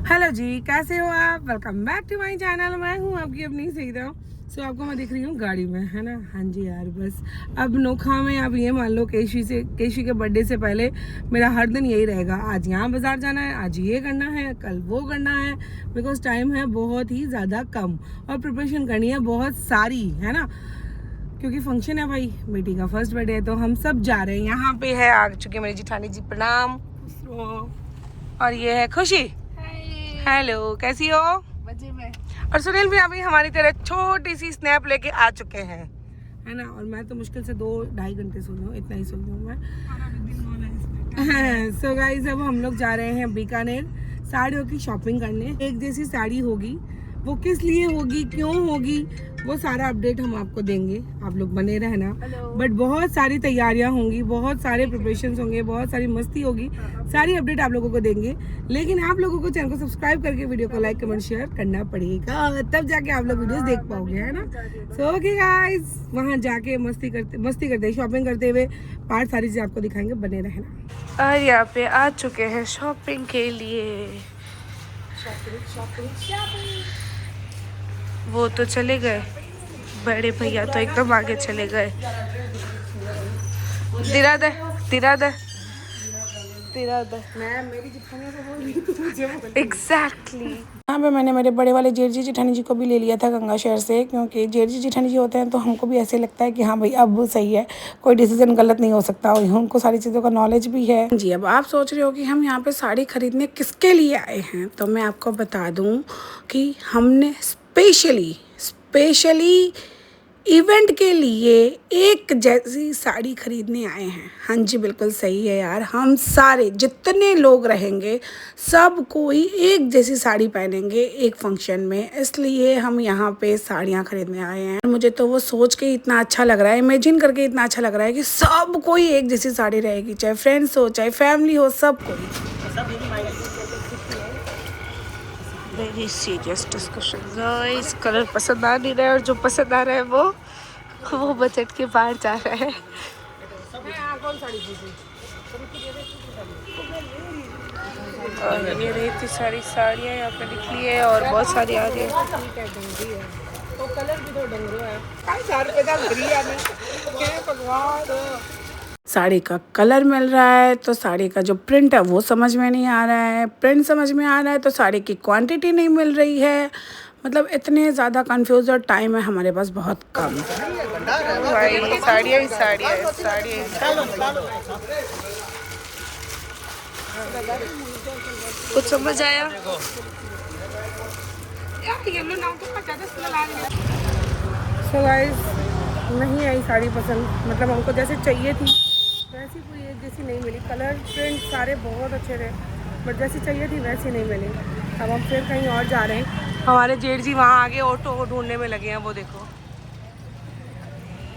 Hello जी, कैसे हो आप? Welcome back to my channel. मैं हूँ आपकी अपनी सीधा। सो आपको मैं दिख रही हूँ गाड़ी में, है ना? हाँ जी यार, बस अब नोखा में आप ये मान लो केशी के बर्थडे से पहले मेरा हर दिन यही रहेगा। आज यहाँ बाजार जाना है, आज ये करना है, कल वो करना है, बिकॉज टाइम है बहुत ही ज़्यादा कम और प्रिपरेशन करनी है बहुत सारी, है ना? क्योंकि फंक्शन है भाई, बेटी का फर्स्ट बर्थडे है तो हम सब जा रहे हैं। यहाँ पे है आ चुके मेरी जिठानी जी, प्रणाम। और ये है खुशी। हेलो, कैसी हो? मजे में। और सुनील भी अभी हमारी तरह छोटी सी स्नैप लेके आ चुके हैं, है ना? और मैं तो मुश्किल से 2-2.5 घंटे सो रही हूँ, इतना ही सो रही हूँ मैं। सो गाइस, अब हम लोग जा रहे हैं बीकानेर साड़ियों की शॉपिंग करने। एक जैसी साड़ी होगी, वो किस लिए होगी, क्यों होगी, वो सारा अपडेट हम आपको देंगे। आप लोग बने रहना। बट बहुत सारी तैयारियां होंगी, बहुत सारे प्रिपरेशंस होंगे, बहुत सारी मस्ती होगी, सारी अपडेट आप लोगों को देंगे। लेकिन आप लोगों को चैनल को सब्सक्राइब करके वीडियो को लाइक कमेंट शेयर करना पड़ेगा, तब जाके आप लोग वीडियोस देख पाओगे, है ना? सो ओके गाइस, वहाँ जाके मस्ती करते शॉपिंग करते हुए पार्ट सारी चीज़ें आपको दिखाएंगे, बने रहना। और यहाँ पे आ चुके हैं शॉपिंग के लिए। वो तो चले गए, बड़े भैया तो एकदम आगे चले गए। एग्जैक्टली। यहाँ पे मैंने मेरे बड़े वाले जेठ जी जेठानी जी को भी ले लिया था गंगा शहर से, क्योंकि जेठ जी जेठानी जी होते हैं तो हमको भी ऐसे लगता है कि हाँ भाई अब वो सही है, कोई डिसीजन गलत नहीं हो सकता, और उनको सारी चीज़ों का नॉलेज भी है जी। अब आप सोच रहे हो कि हम यहाँ पे साड़ी खरीदने किसके लिए आए हैं, तो मैं आपको बता दूँ कि हमने स्पेशली इवेंट के लिए एक जैसी साड़ी खरीदने आए हैं। हाँ जी, बिल्कुल सही है यार, हम सारे जितने लोग रहेंगे सब कोई एक जैसी साड़ी पहनेंगे एक फंक्शन में, इसलिए हम यहाँ पे साड़ियाँ खरीदने आए हैं। मुझे तो वो सोच के इतना अच्छा लग रहा है, इमेजिन करके इतना अच्छा लग रहा है कि सब कोई एक जैसी साड़ी रहेगी, चाहे फ्रेंड्स हो चाहे फैमिली हो, सब कोई। Very serious discussion guys, colour पसंद आ नहीं रहा है और जो पसंद आ रहा है वो बजट के बाहर जा रहा है। और ये रही इतनी सारी साड़ियाँ यहाँ पे निकली है और बहुत सारी आ रही है। तो कलर भी तो डंगरो है, साड़ी का कलर मिल रहा है तो साड़ी का जो प्रिंट है वो समझ में नहीं आ रहा है, प्रिंट समझ में आ रहा है तो साड़ी की क्वांटिटी नहीं मिल रही है। मतलब इतने ज़्यादा कंफ्यूज और टाइम है हमारे पास बहुत कम। भाई साड़ियाँ ही साड़ियाँ, कुछ समझ आया? सो गाइस, नहीं आई साड़ी पसंद, मतलब हमको जैसे चाहिए थी वैसी कोई एक जैसी नहीं मिली। कलर प्रिंट सारे बहुत अच्छे थे, बट जैसी चाहिए थी वैसी नहीं मिली। अब हम फिर कहीं और जा रहे हैं। हमारे जेठ जी वहाँ आगे ऑटो ढूंढने में लगे हैं, वो देखो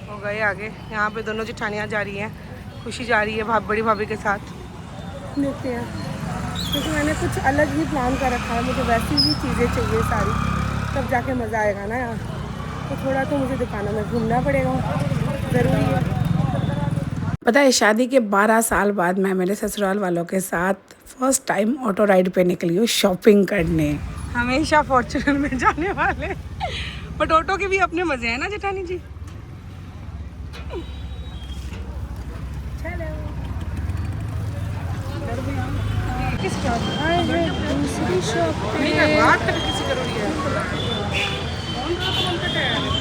हो गए आगे। यहाँ पे दोनों जेठानियाँ जा रही हैं, खुशी जा रही है बड़ी भाभी के साथ। देखते हैं, क्योंकि मैंने कुछ अलग ही प्लान कर रखा है, मुझे वैसी ही चीज़ें चाहिए सारी, तब जाके मज़ा आएगा ना यार। तो थोड़ा तो मुझे दुकानों में घूमना पड़ेगा, ज़रूरी है। पता है, शादी के 12 साल बाद मैं मेरे ससुराल वालों के साथ फर्स्ट टाइम ऑटो राइड पे निकली हूँ शॉपिंग करने। हमेशा फॉर्च्यूनर में जाने वाले, बट ऑटो के भी अपने मज़े हैं ना जेठानी जी।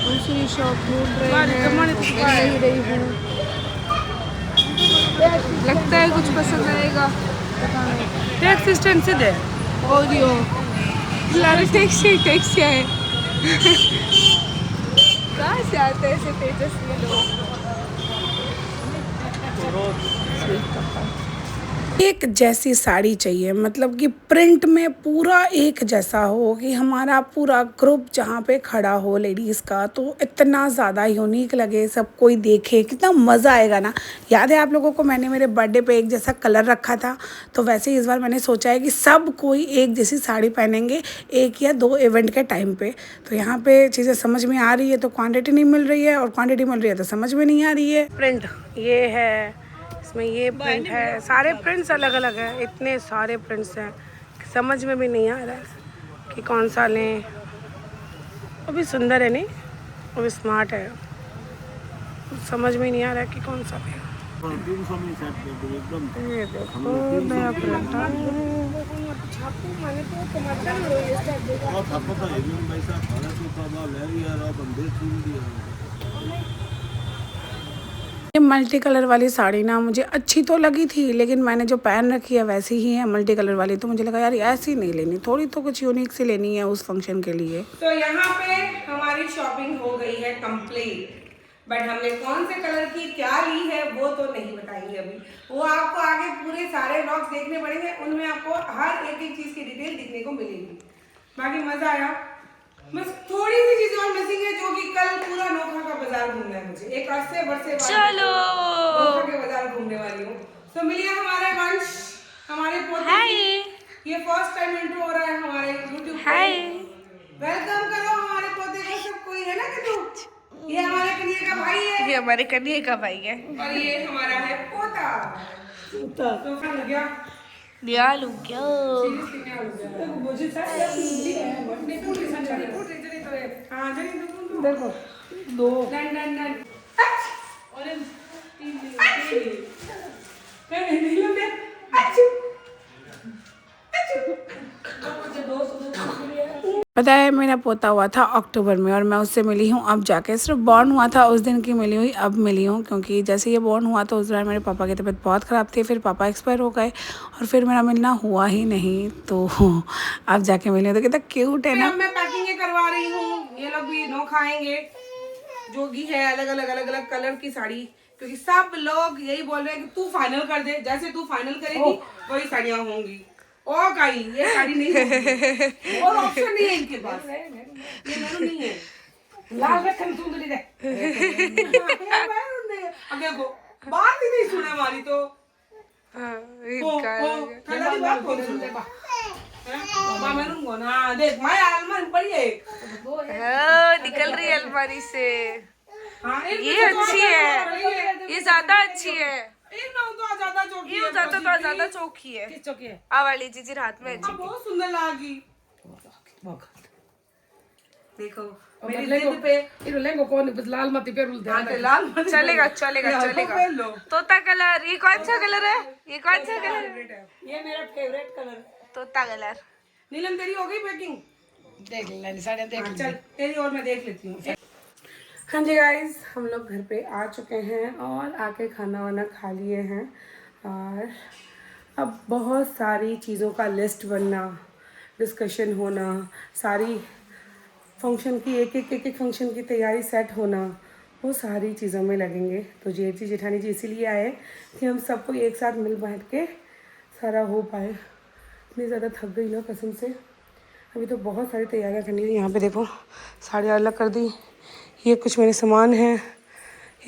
दूसरी शॉप ढूंढ रही हूँ, लगता है कुछ पसंद आएगा। टैक्सी स्टैंड से दे ऑडियो टैक्सी है। कहाँ से आते हैं ऐसे तेजस्वी लोग? एक जैसी साड़ी चाहिए, मतलब कि प्रिंट में पूरा एक जैसा हो, कि हमारा पूरा ग्रुप जहाँ पे खड़ा हो लेडीज़ का तो इतना ज़्यादा यूनिक लगे, सब कोई देखे, कितना मज़ा आएगा ना। याद है आप लोगों को, मैंने मेरे बर्थडे पे एक जैसा कलर रखा था, तो वैसे ही इस बार मैंने सोचा है कि सब कोई एक जैसी साड़ी पहनेंगे 1 या 2 इवेंट के टाइम पे। तो यहाँ पे चीज़ें समझ में आ रही है तो क्वान्टिटी नहीं मिल रही है, और क्वान्टिटी मिल रही है तो समझ में नहीं आ रही है। प्रिंट ये है, इसमें ये प्रिंट है, सारे प्रिंट्स अलग अलग हैं, इतने सारे प्रिंट्स हैं, समझ में भी नहीं आ रहा है कि कौन सा लें। वो भी सुंदर है नहीं, वो भी स्मार्ट है, समझ में नहीं आ रहा है कि कौन सा लें। ये देखो नया प्रिंट ये मल्टी कलर वाली साड़ी ना मुझे अच्छी तो लगी थी, लेकिन मैंने जो पहन रखी है वैसी ही है मल्टी कलर वाली, तो मुझे लगा यार ऐसी नहीं लेनी, थोड़ी तो कुछ यूनिक सी लेनी है उस फंक्शन के लिए। तो यहाँ पे हमारी शॉपिंग हो गई है कंप्लीट, बट हमने कौन से कलर की क्या ली है वो तो नहीं बताएंगे अभी, वो आपको आगे पूरे सारे व्लॉग्स देखने पड़ेंगे, उनमें आपको हर एक एक चीज की डिटेल दिखने को मिलेगी। बाकी मजा आया, बस थोड़ी सी चीजें और मिसिंग है, जो कि कल पूरा नोखा का बाजार घूमना है मुझे, एक अर्से बरसे बाद चलो नोखा के बाजार घूमने वाली हूँ। तो मिलिए हमारे वंश, हमारे पोते, ये फर्स्ट टाइम इंट्रो हो रहा है हमारे यूट्यूब पे, वेलकम करो हमारे पोते को, सब कोई है ना कि तू, ये हमारे कन्हैया का भाई है, ये हमारे कन्हैया का भाई है, और ये हमारा है पोता। तो फिर हो गया दियालु क्या सीरियसली क्या हो गया, देखो मुझे सारी यार बुद्धि है बटने पूरी संचारी पूरी जरी तो है। हां जरी तो देखो दो डन डन डन और तीन नहीं लो दे अच्छू मुझे दो पता है मेरा पोता हुआ था अक्टूबर में और मैं उससे मिली हूँ अब जाके, सिर्फ बॉर्न हुआ था उस दिन की मिली हुई, अब मिली हूँ क्योंकि जैसे ये बॉर्न हुआ तो उस दौरान मेरे पापा की तबीयत बहुत ख़राब थी, फिर पापा एक्सपायर हो गए और फिर मेरा मिलना हुआ ही नहीं, तो अब जाके मिली हूँ। तो कितना क्यूट है ना। मैं पैकिंग करवा रही हूँ, ये लोग भी नो खाएंगे, जो भी है अलग अलग कलर की साड़ी, क्योंकि सब लोग यही बोल रहे हैं कि तू फाइनल कर दे, जैसे तू फाइनल करेगी वही साड़ियाँ होंगी। ओ काई ये साड़ी नहीं है और ऑप्शन नहीं है इनके पास, ये मेरू नहीं है, लाल रखन सुंदरी दे अब देखो बात ही नहीं सुने हमारी, तो खाना की बात कौन सुन लेगा मेरू ना, देख मैं अलमारी पड़ी है निकल रही है अलमारी से, ये अच्छी है, ये ज्यादा अच्छी है, ये ज्यादा चौकी है, किस चौकी है आ वाली जीजी हाथ में अच्छी, बहुत सुंदर लगी। देखो मेरी जिद पे ये लेंगो कौन बस लाल मत पे रुल दे, लाल चलेगा तोता कलर, ये कौन सा कलर है, ये कौन सा कलर है, ये मेरा फेवरेट कलर तोता कलर। नीलम तेरी हो गई पैकिंग, देख ले साड़ियां देख, चल तेरी और मैं देख लेती हूँ। हाँ जी गाइस, हम लोग घर पे आ चुके हैं और आके खाना वाना खा लिए हैं, और अब बहुत सारी चीज़ों का लिस्ट बनना, डिस्कशन होना, सारी फंक्शन की एक एक फंक्शन की तैयारी सेट होना, वो सारी चीज़ों में लगेंगे। तो जेठ जी जेठानी जी इसीलिए आए कि हम सबको एक साथ मिल बैठ के सारा हो पाए। इतनी ज़्यादा थक गई ना कसम से, अभी तो बहुत सारी तैयारियाँ करनी है। यहाँ पे देखो साड़ियाँ अलग कर दी, ये कुछ मेरे सामान हैं,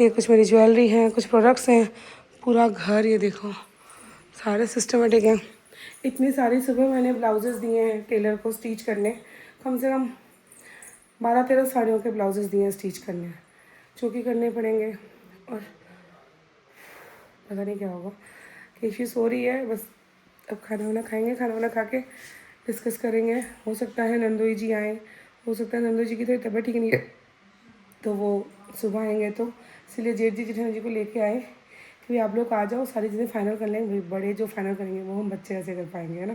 ये कुछ मेरी ज्वेलरी है, कुछ प्रोडक्ट्स हैं, पूरा घर ये देखो सारे सिस्टमेटिक हैं। इतनी सारी सुबह मैंने ब्लाउजेस दिए हैं टेलर को स्टिच करने, कम से कम 12-13 साड़ियों के ब्लाउजेस दिए हैं स्टिच करने, जो कि करने पड़ेंगे। और पता नहीं क्या होगा, केशी सो रही है, बस अब खाना वाना खाएंगे, खाना वाना खा के डिस्कस करेंगे। हो सकता है नंदोई जी आएँ, हो सकता है नंदोई जी की तो तबीयत ठीक नहीं है तो वो सुबह आएंगे, तो इसलिए जेठ जी जेठानी जी को लेके आए कि आप लोग आ जाओ, सारी चीज़ें फाइनल कर लेंगे, बड़े जो फाइनल करेंगे वो हम बच्चे ऐसे कर पाएंगे, है ना।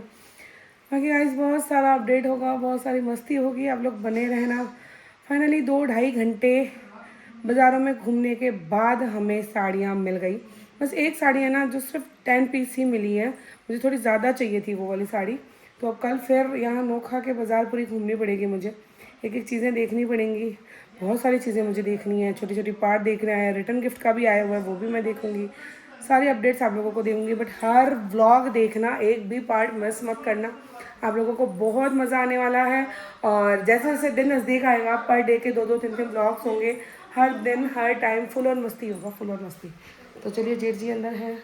बाकी गाइस बहुत सारा अपडेट होगा, बहुत सारी मस्ती होगी, आप लोग बने रहना। फाइनली 2-2.5 घंटे बाज़ारों में घूमने के बाद हमें साड़ियाँ मिल गई। बस एक साड़ी है ना जो सिर्फ 10 पीस ही मिली है, मुझे थोड़ी ज़्यादा चाहिए थी वो वाली साड़ी, तो अब कल फिर यहाँ नोखा के बाज़ार पूरी घूमनी पड़ेगी मुझे, एक एक चीज़ें देखनी पड़ेंगी, बहुत सारी चीज़ें मुझे देखनी है, छोटी छोटी पार्ट देखना है, रिटर्न गिफ्ट का भी आया हुआ है वो भी मैं देखूँगी, सारी अपडेट्स आप लोगों को दूँगी। बट हर व्लॉग देखना, एक भी पार्ट मिस मत करना, आप लोगों को बहुत मज़ा आने वाला है। और जैसे जैसे दिन नज़दीक आएगा पर डे के 2-2-3-3 व्लॉग्स होंगे, हर दिन हर टाइम फुल और मस्ती होगा, फुल और मस्ती। तो चलिए जेठ जी अंदर हैं,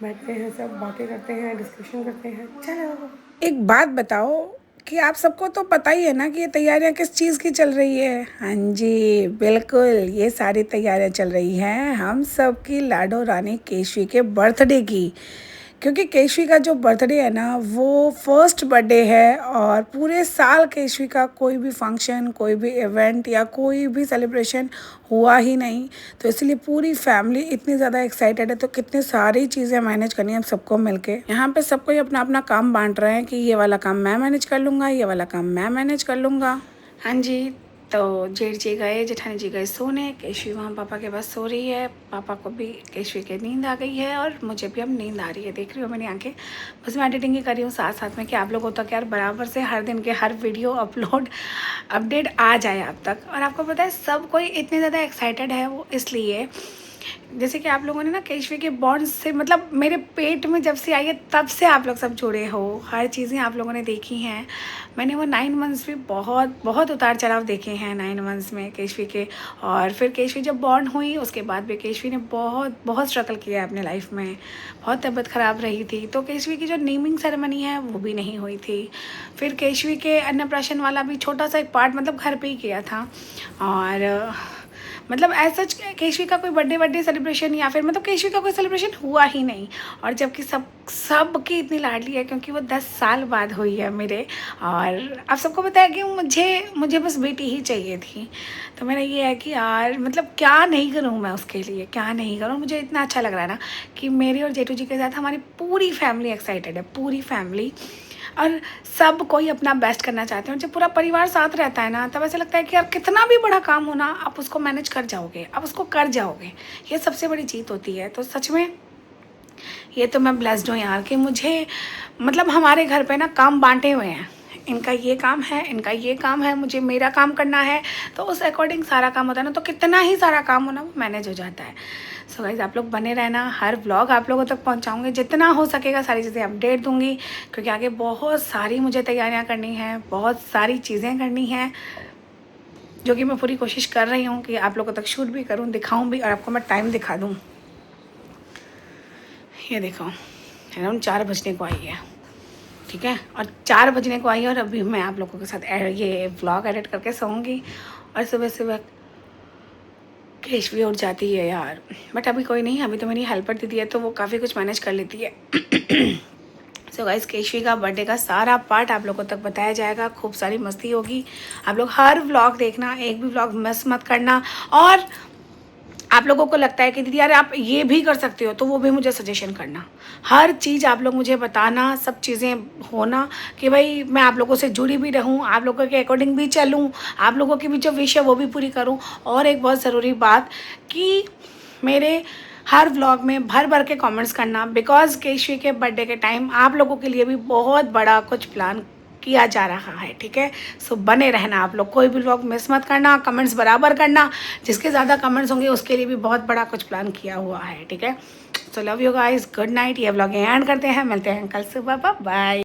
बैठते हैं, सब बातें करते हैं, डिस्कशन करते हैं। चलो एक बात बताओ कि आप सबको तो पता ही है ना कि ये तैयारियां किस चीज़ की चल रही है। हाँ जी बिल्कुल, ये सारी तैयारियां चल रही हैं हम सब की लाडो रानी केशवी के बर्थडे की, क्योंकि केशवी का जो बर्थडे है ना वो फर्स्ट बर्थडे है और पूरे साल केशवी का कोई भी फंक्शन, कोई भी इवेंट या कोई भी सेलिब्रेशन हुआ ही नहीं। तो इसलिए पूरी फैमिली इतनी ज़्यादा एक्साइटेड है। तो कितनी सारी चीज़ें मैनेज करनी है हम सबको मिलके। यहाँ पे सब कोई अपना अपना काम बांट रहे हैं कि ये वाला काम मैं मैनेज कर लूँगा, ये वाला काम मैं मैनेज कर लूँगा। हाँ जी, तो जेठ जी गए, जेठानी जी गए सोने, केशवी वहाँ पापा के पास सो रही है। पापा को भी केशवी की नींद आ गई है और मुझे भी अब नींद आ रही है। देख रही हो मेरी आंखें। बस मैं एडिटिंग ही कर रही हूँ साथ साथ में कि आप लोगों तक यार बराबर से हर दिन के हर वीडियो अपडेट आ जाए आप तक। और आपको पता है सब कोई इतने ज़्यादा एक्साइटेड है वो इसलिए, जैसे कि आप लोगों ने ना केशवी के बॉन्ड्स से, मतलब मेरे पेट में जब से आई है तब से आप लोग सब जुड़े हो, हर चीज़ें आप लोगों ने देखी हैं। मैंने वो 9 मंथ्स भी बहुत उतार चढ़ाव देखे हैं 9 मंथ्स में केशवी के। और फिर केशवी जब बॉर्न हुई उसके बाद भी केशवी ने बहुत स्ट्रगल किया है अपने लाइफ में। बहुत तबीयत ख़राब रही थी, तो केशवी की जो नेमिंग सेरेमनी है वो भी नहीं हुई थी। फिर केशवी के अन्नप्राशन वाला भी छोटा सा एक पार्ट मतलब घर पे ही किया था। और मतलब ऐसा केशवी का कोई बर्थडे सेलिब्रेशन या फिर मतलब केशवी का कोई सेलिब्रेशन हुआ ही नहीं। और जबकि सब की इतनी लाडली है क्योंकि वो 10 साल बाद हुई है मेरे। और आप सबको पता है कि मुझे बस बेटी ही चाहिए थी। तो मेरा ये है कि यार मतलब क्या नहीं करूँ मैं उसके लिए, क्या नहीं करूँ। मुझे इतना अच्छा लग रहा है ना कि मेरी और जेठू जी के साथ हमारी पूरी फैमिली एक्साइटेड है, पूरी फैमिली। और सब कोई अपना बेस्ट करना चाहते हैं। और जब पूरा परिवार साथ रहता है ना तब ऐसा लगता है कि यार कितना भी बड़ा काम हो ना आप उसको मैनेज कर जाओगे, आप उसको कर जाओगे। ये सबसे बड़ी जीत होती है। तो सच में ये तो मैं ब्लेस्ड हूँ यार कि मुझे मतलब हमारे घर पे ना काम बांटे हुए हैं। इनका ये काम है, इनका ये काम है, मुझे मेरा काम करना है। तो उस अकॉर्डिंग सारा काम होता है ना, तो कितना ही सारा काम हो ना वो मैनेज हो जाता है। सो गाइज आप लोग बने रहना, हर व्लॉग आप लोगों तक पहुंचाऊंगी, जितना हो सकेगा सारी चीज़ें अपडेट दूंगी। क्योंकि आगे बहुत सारी मुझे तैयारियां करनी हैं, बहुत सारी चीज़ें करनी हैं, जो कि मैं पूरी कोशिश कर रही हूँ कि आप लोगों तक शूट भी करूँ, दिखाऊँ भी और आपको मैं टाइम दिखा दूँ। ये देखो अराउंड 4 बजने को आई है, ठीक है। और 4 बजने को आई है और अभी मैं आप लोगों के साथ ये व्लॉग एडिट करके सोऊंगी। और सुबह सुबह केशवी उठ जाती है यार, बट अभी कोई नहीं, अभी तो मेरी हेल्पर दीदी है तो वो काफ़ी कुछ मैनेज कर लेती है। सो गाइस केशवी का बर्थडे का सारा पार्ट आप लोगों तक बताया जाएगा, खूब सारी मस्ती होगी। आप लोग हर व्लॉग देखना, एक भी व्लॉग मिस मत करना। और आप लोगों को लगता है कि दीदी यार आप ये भी कर सकते हो तो वो भी मुझे सजेशन करना। हर चीज़ आप लोग मुझे बताना, सब चीज़ें होना कि भाई मैं आप लोगों से जुड़ी भी रहूं, आप लोगों के अकॉर्डिंग भी चलूं, आप लोगों की भी जो विश है वो भी पूरी करूं। और एक बहुत ज़रूरी बात कि मेरे हर व्लॉग में भर भर के कमेंट्स करना, बिकॉज केशवी के बर्थडे के टाइम आप लोगों के लिए भी बहुत बड़ा कुछ प्लान किया जा रहा है, ठीक है। सो बने रहना आप लोग, कोई भी व्लॉग मिस मत करना, कमेंट्स बराबर करना। जिसके ज़्यादा कमेंट्स होंगे उसके लिए भी बहुत बड़ा कुछ प्लान किया हुआ है, ठीक है। So love you guys, good night. ये व्लॉग एंड करते हैं, मिलते हैं कल सुबह, बाय।